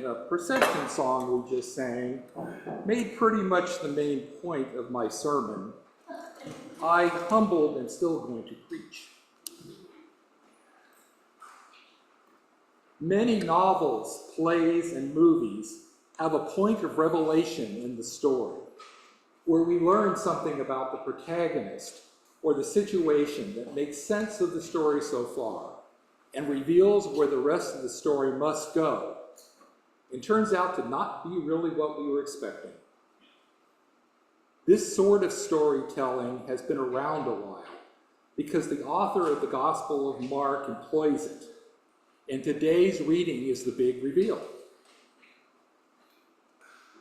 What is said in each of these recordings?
and the procession song we just sang made pretty much the main point of my sermon. I humbled and still going to preach. Many novels, plays, and movies have a point of revelation in the story, where we learn something about the protagonist or the situation that makes sense of the story so far and reveals where the rest of the story must go, and turns out to not be really what we were expecting. This sort of storytelling has been around a while because the author of the Gospel of Mark employs it, and today's reading is the big reveal.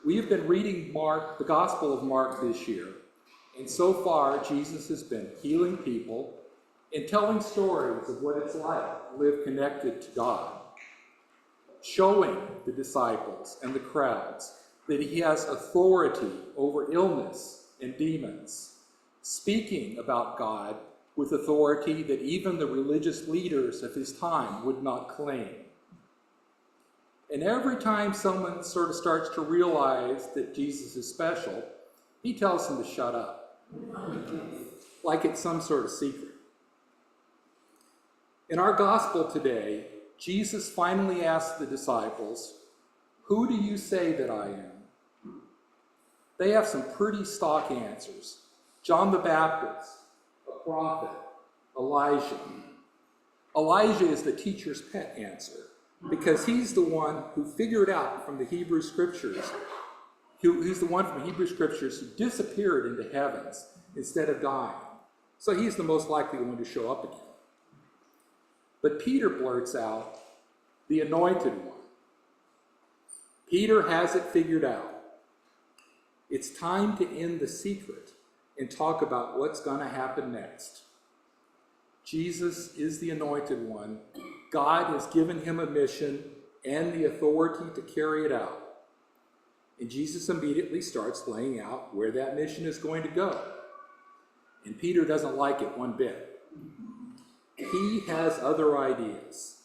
We have been reading the Gospel of Mark this year, and so far Jesus has been healing people and telling stories of what it's like to live connected to God, showing the disciples and the crowds that he has authority over illness and demons, speaking about God with authority that even the religious leaders of his time would not claim. And every time someone sort of starts to realize that Jesus is special, he tells them to shut up, like it's some sort of secret. In our gospel today, Jesus finally asks the disciples, "Who do you say that I am?" They have some pretty stock answers. John the Baptist, a prophet, Elijah. Elijah is the teacher's pet answer because he's the one who figured out from the Hebrew Scriptures, he's the one from the Hebrew Scriptures who disappeared into heavens instead of dying. So he's the most likely one to show up again. But Peter blurts out, the anointed one. Peter has it figured out. It's time to end the secret and talk about what's going to happen next. Jesus is the anointed one. God has given him a mission and the authority to carry it out. And Jesus immediately starts laying out where that mission is going to go. And Peter doesn't like it one bit. He has other ideas,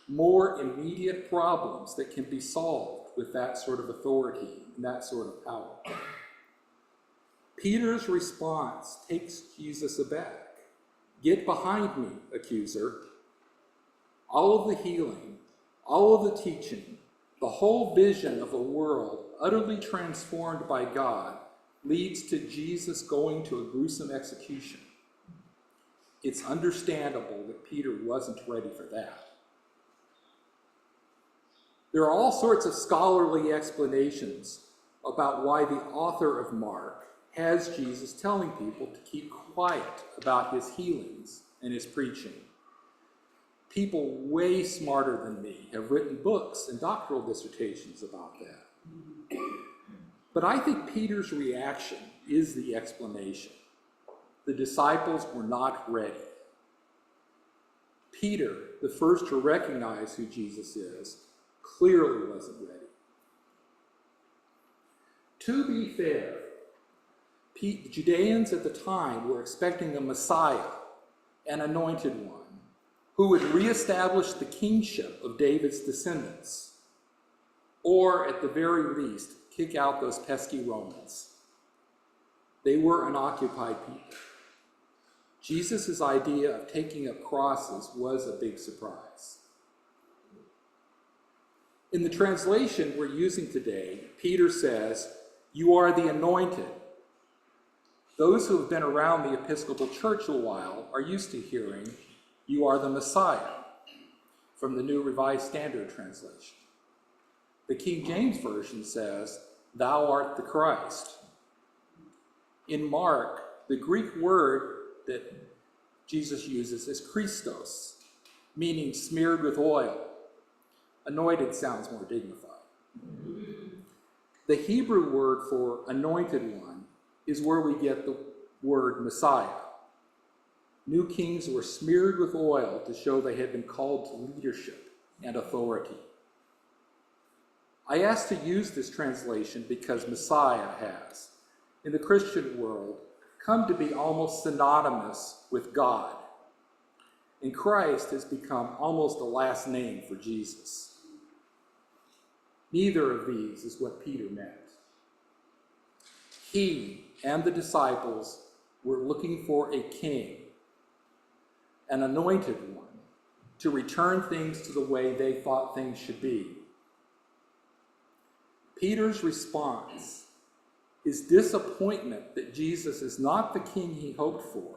more immediate problems that can be solved with that sort of authority and that sort of power. Peter's response takes Jesus aback. "Get behind me, accuser." All of the healing, all of the teaching, the whole vision of a world utterly transformed by God leads to Jesus going to a gruesome execution. It's understandable that Peter wasn't ready for that. There are all sorts of scholarly explanations about why the author of Mark has Jesus telling people to keep quiet about his healings and his preaching. People way smarter than me have written books and doctoral dissertations about that. But I think Peter's reaction is the explanation. The disciples were not ready. Peter, the first to recognize who Jesus is, clearly wasn't ready. To be fair, the Judeans at the time were expecting a Messiah, an anointed one, who would reestablish the kingship of David's descendants, or at the very least, kick out those pesky Romans. They were an occupied people. Jesus' idea of taking up crosses was a big surprise. In the translation we're using today, Peter says, "You are the anointed." Those who have been around the Episcopal Church a while are used to hearing, "You are the Messiah," from the New Revised Standard Translation. The King James Version says, "Thou art the Christ." In Mark, the Greek word that Jesus uses is Christos, meaning smeared with oil. Anointed sounds more dignified. The Hebrew word for anointed one is where we get the word Messiah. New kings were smeared with oil to show they had been called to leadership and authority. I asked to use this translation because Messiah has, in the Christian world, come to be almost synonymous with God. And Christ has become almost a last name for Jesus. Neither of these is what Peter meant. He and the disciples were looking for a king, an anointed one, to return things to the way they thought things should be. Peter's response, his disappointment that Jesus is not the king he hoped for,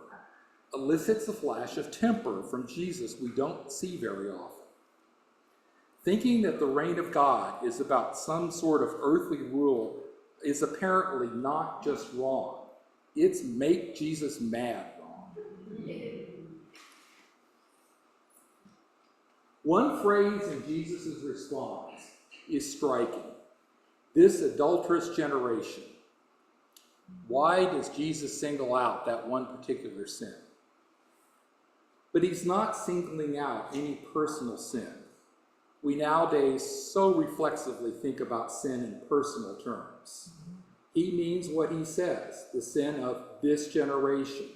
elicits a flash of temper from Jesus we don't see very often. Thinking that the reign of God is about some sort of earthly rule is apparently not just wrong. It's make Jesus mad wrong. One phrase in Jesus' response is striking. This adulterous generation. Why does Jesus single out that one particular sin? But he's not singling out any personal sin. We nowadays so reflexively think about sin in personal terms. He means what he says, the sin of this generation.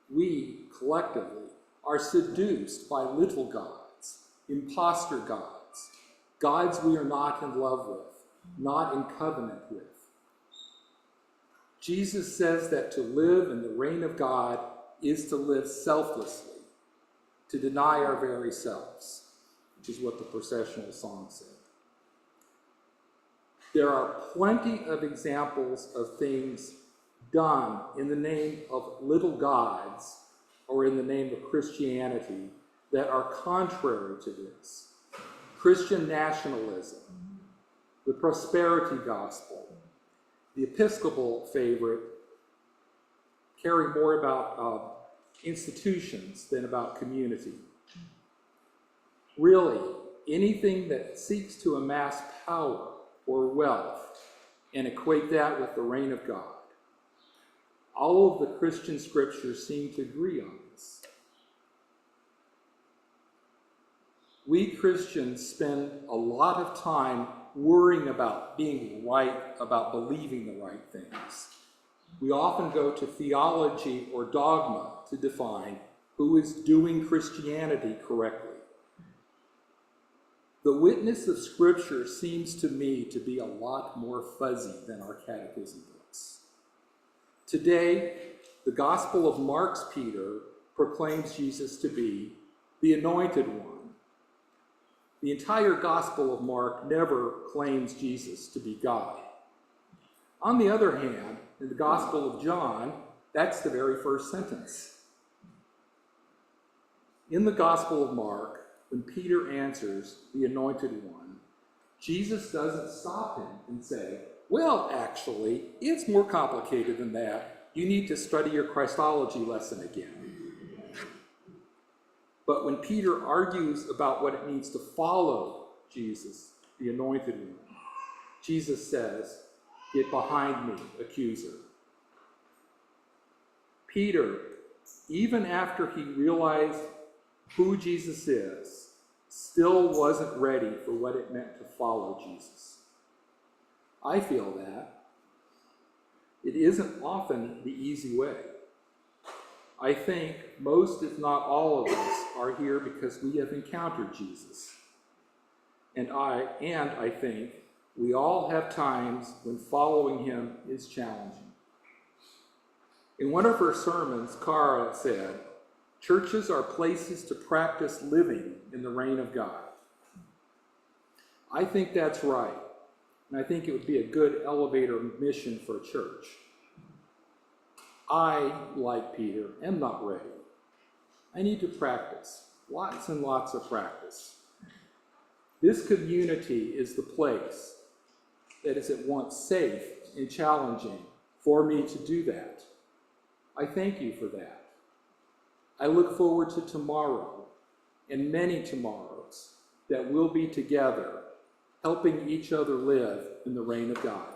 We, collectively, are seduced by little gods, imposter gods, gods we are not in love with, not in covenant with. Jesus says that to live in the reign of God is to live selflessly, to deny our very selves, which is what the processional song said. There are plenty of examples of things done in the name of little gods or in the name of Christianity that are contrary to this. Christian nationalism, the prosperity gospel, the Episcopal favorite care more about institutions than about community. Really, anything that seeks to amass power or wealth and equate that with the reign of God. All of the Christian scriptures seem to agree on this. We Christians spend a lot of time worrying about being right, about believing the right things. We often go to theology or dogma to define who is doing Christianity correctly. The witness of Scripture seems to me to be a lot more fuzzy than our catechism books. Today, the Gospel of Mark's Peter proclaims Jesus to be the Anointed One. The entire Gospel of Mark never claims Jesus to be God. On the other hand, in the Gospel of John, that's the very first sentence. In the Gospel of Mark, when Peter answers the Anointed One, Jesus doesn't stop him and say, well, actually, it's more complicated than that. You need to study your Christology lesson again. But when Peter argues about what it means to follow Jesus, the Anointed One, Jesus says, get behind me, accuser. Peter, even after he realized who Jesus is, still wasn't ready for what it meant to follow Jesus. I feel that. It isn't often the easy way. I think most, if not all of us, are here because we have encountered Jesus. And I think we all have times when following him is challenging. In one of her sermons, Cara said, churches are places to practice living in the reign of God. I think that's right, and I think it would be a good elevator mission for a church. I, like Peter, am not ready. I need to practice, lots and lots of practice. This community is the place that is at once safe and challenging for me to do that. I thank you for that. I look forward to tomorrow and many tomorrows that we'll be together, helping each other live in the reign of God.